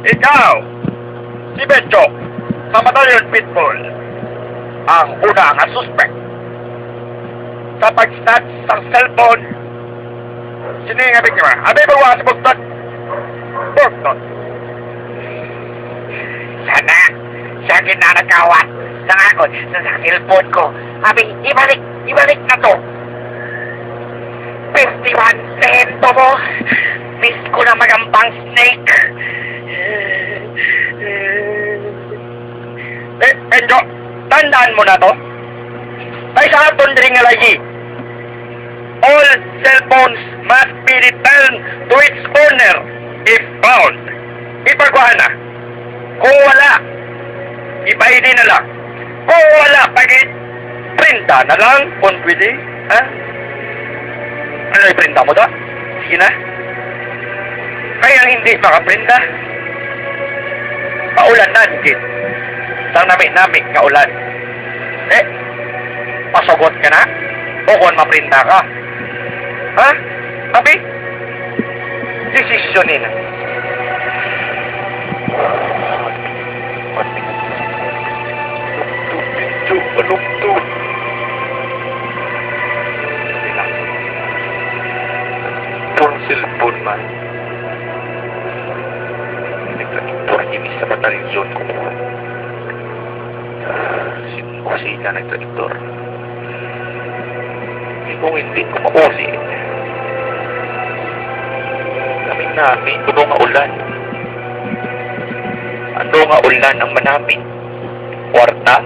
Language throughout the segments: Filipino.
Ikaw, si Betcho, sa Batalyon Pitbull, ang una nga suspect. Sa pag-snatch sa cellphone, sino yung biktima? Abi bawa si Bugtot. Bugtot. Sana, siya ginanagawat sa ako sa cellphone ko. Abi, ibalik na to. 51 cento mo. Miss ko na magambang snake. Benjo, tandaan mo na to. Ay sa aton rin nga lagi. All cell phones must be returned to its owner if found. Ipagkuhan na. Kung wala, ipaili na lang. Kung wala, printa na lang kung pwede. Ha? Ano iprinta mo to? Sige na. Kaya hindi makaprinta. Paulan na, digit. Sang nami-nami nga ulan. Pasugot ka na? O kung maprinta ka? Ha? Abi? Desisyonin na. Malugtog. Itong cellphone man. Nagtrakitor ini sa batalyon ko. Sino sila nagtrakitor? Kung hindi ko mausi. Namin, ano nga ulan? Ano nga ulan ang manaming? Kwarta?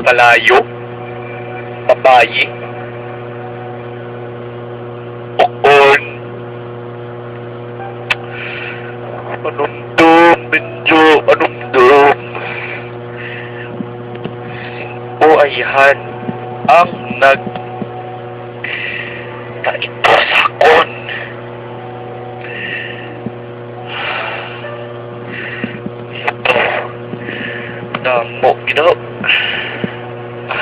Kalayo? Babayi? Okon? Anong dom, Benjo? Anong dom? O ayhan ang nagtaito sa akon. Ito. Damo, Ginoo.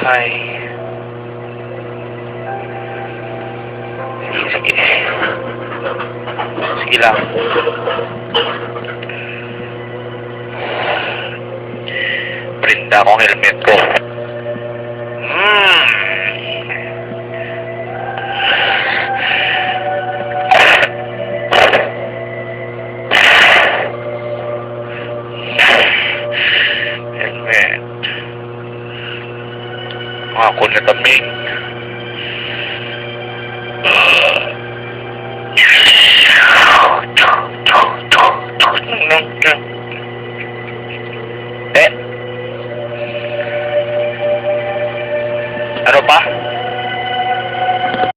Ay. Sige. Sige lang. Printa akong helmet ko. Helmet. Ako na tamig.